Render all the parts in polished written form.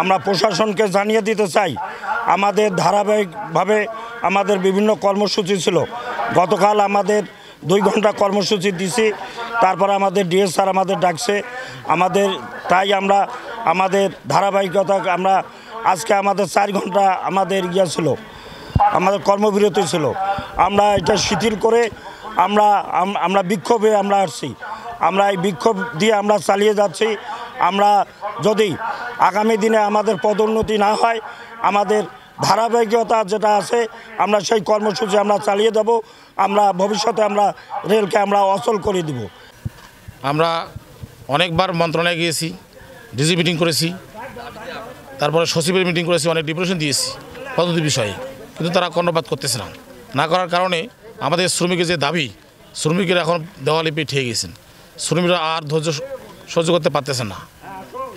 আমরা প্রশাসনকে জানিয়ে দিতে চাই, আমাদের ধারাবাহিকভাবে আমাদের বিভিন্ন কর্মসূচি ছিল। গতকাল আমাদের 2 ঘন্টা কর্মসূচি দিছি, তারপর আমাদের ডিএস স্যার আমাদের ডাকছে আমাদের, তাই আমরা আমাদের ধারাবাহিকতা আমরা আজকে আমাদের 4 ঘন্টা আমাদের ছিল, আমাদের কর্মবিরতি ছিল। আমরা এটা শিথিল করে আমরা বিক্ষোভে আমরা আসছি। আমরা এই বিক্ষোভ দিয়ে আমরা চালিয়ে যাচ্ছি। আমরা যদি আগামী দিনে আমাদের পদোন্নতি না হয়, আমাদের ধারাবাহিকতা যেটা আছে আমরা সেই কর্মসূচি আমরা চালিয়ে যাব। আমরা ভবিষ্যতে আমরা রেলকে আমরা অচল করে দিব। আমরা অনেকবার মন্ত্রণালয়ে গিয়েছি, ডিজি মিটিং করেছি, তারপরে সচিবের মিটিং করেছি, অনেক ডিপ্রেশন দিয়েছি পদ্ধতি বিষয়ে, কিন্তু তারা কর্ণপাত করতেছে না করার কারণে আমাদের শ্রমিকের যে দাবি, শ্রমিকের এখন দেওয়ালে পিঠ ঠেকে গেছেন। শ্রমিকরা আর ধৈর্য সহ্য করতে পারতেছেন না।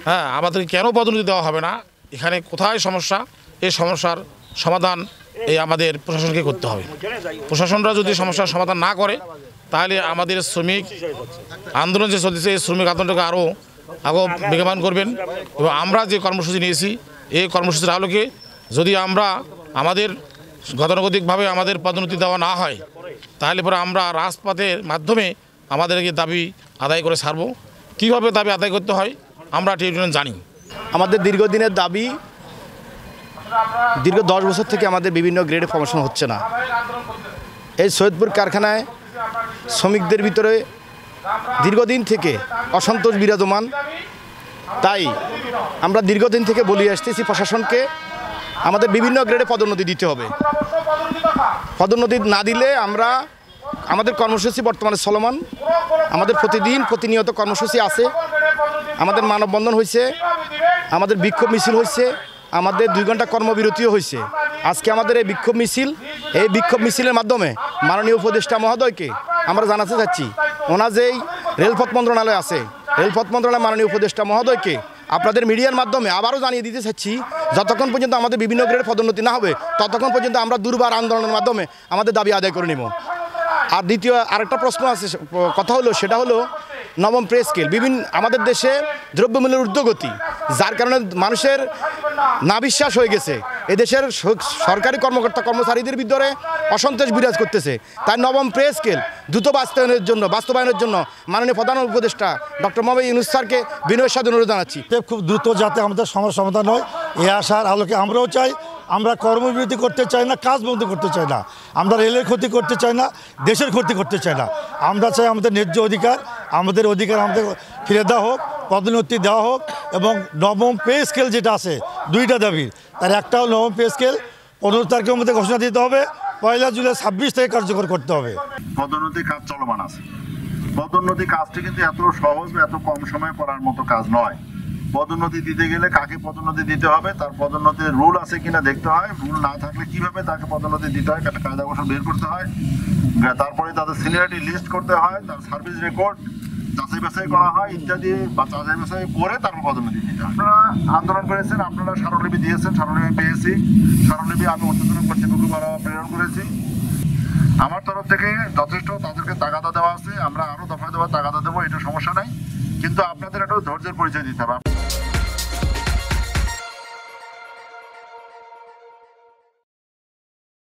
হ্যাঁ, আমাদের কেন পদোন্নতি দেওয়া হবে না, এখানে কোথায় সমস্যা, এই সমস্যার সমাধান আমাদের প্রশাসনকে করতে হবে। প্রশাসনরা যদি সমস্যার সমাধান না করে, তাহলে আমাদের শ্রমিক আন্দোলন যে চলতেছে, এই শ্রমিক আন্দোলনটাকে আরও বেগবান করবেন। এবং আমরা যে কর্মসূচি নিয়েছি, এই কর্মসূচির আলোকে যদি আমরা আমাদের গতানুগতিকভাবে আমাদের পদোন্নতি দেওয়া না হয়, তাহলে পরে আমরা রাজপথের মাধ্যমে আমাদের দাবি আদায় করে ছাড়ব। কীভাবে দাবি আদায় করতে হয় আমরা ট্রেড ইউনিয়ন জানি। আমাদের দীর্ঘদিনের দাবি, দীর্ঘ 10 বছর থেকে আমাদের বিভিন্ন গ্রেডে প্রমোশন হচ্ছে না। এই সৈয়দপুর কারখানায় শ্রমিকদের ভিতরে দীর্ঘদিন থেকে অসন্তোষ বিরাজমান। তাই আমরা দীর্ঘদিন থেকে বলে আসতেছি প্রশাসনকে আমাদের বিভিন্ন গ্রেডে পদোন্নতি দিতে হবে। পদোন্নতি না দিলে আমাদের কর্মসূচি বর্তমানে চলমান। আমাদের প্রতিনিয়ত কর্মসূচি আছে। আমাদের মানববন্ধন হয়েছে, আমাদের বিক্ষোভ মিছিল হয়েছে, আমাদের 2 ঘন্টা কর্মবিরতিও হয়েছে। আজকে আমাদের এই বিক্ষোভ মিছিলের মাধ্যমে মাননীয় উপদেষ্টা মহোদয়কে আমরা জানাতে চাচ্ছি, ওনার যেই রেলপথ মন্ত্রণালয় আছে, রেলপথ মন্ত্রণালয় মাননীয় উপদেষ্টা মহোদয়কে আপনাদের মিডিয়ার মাধ্যমে আবারও জানিয়ে দিতে চাচ্ছি, যতক্ষণ পর্যন্ত আমাদের বিভিন্ন গ্রেডের পদোন্নতি না হবে, ততক্ষণ পর্যন্ত আমরা দুর্বার আন্দোলনের মাধ্যমে আমাদের দাবি আদায় করে নেব। আর দ্বিতীয় আরেকটা প্রশ্ন আছে, কথা হলো, সেটা হলো নবম পে স্কেল। আমাদের দেশে দ্রব্যমূল্যের ঊর্ধ্বগতি, যার কারণে মানুষের নাবিশ্বাস হয়ে গেছে। এদেশের সরকারি কর্মচারীদের ভিতরে অসন্তোষ বিরাজ করতেছে। তাই নবম পে স্কেল দ্রুত বাস্তবায়নের জন্য মাননীয় প্রধান উপদেষ্টা ডক্টর মোহাম্মদ ইউনূস স্যারকে বিনয়ের সাথে অনুরোধ জানাচ্ছি। খুব দ্রুত যাতে আমাদের সমস্যার সমাধান হয়, এই আশার আলোকে আমরাও চাই। আমরা কর্মবিরতি করতে চাই না, কাজ বন্ধ করতে চাই না, আমরা রেলের ক্ষতি করতে চাই না, দেশের ক্ষতি করতে চাই না। আমরা চাই আমাদের ন্যায্য অধিকার আমাদের ফিরে দেওয়া হোক, পদোন্নতি দেওয়া হোক, এবং নবম পে স্কেল যেটা আছে 2টা দাবির, তার একটা হল নবম পে স্কেল 15 তারিখের মধ্যে ঘোষণা দিতে হবে, 1 জুলাই 26 থেকে কার্যকর করতে হবে। পদোন্নতি কাজ চলমান আছে। পদোন্নতি কাজটি কিন্তু এত সহজ বা এত কম সময়ে করার মতো কাজ নয়। পদোন্নতি দিতে গেলে কাকে পদোন্নতি দিতে হবে, তার পদোন্নতির রুল আছে কিনা দেখতে হয়। রুল না থাকলে কিভাবে তাকে পদোন্নতি দিতে হয়, একটা কায়দা কৌশল বের করতে হয়। তারপরে তাদের সিনিয়রিটি লিস্ট করতে হয়, তার সার্ভিস রেকর্ড যাচাই বাছাই করা হয় ইত্যাদি, বা যাচাই বাছাই করে তারপর পদোন্নতি দিতে হয়। আপনারা আন্দোলন করেছেন, আপনারা স্মারকলিপি দিয়েছেন, স্মারকলিপি পেয়েছি। স্মারকলিপি আমি ঊর্ধ্বতন কর্তৃপক্ষ প্রেরণ করেছি। আমার তরফ থেকে যথেষ্ট তাদেরকে তাগাদা দেওয়া আছে। আমরা আরও দফায় তাগাদা দেবো, এটা সমস্যা নাই, কিন্তু আপনাদের একটা ধৈর্যের পরিচয় দিতে হবে।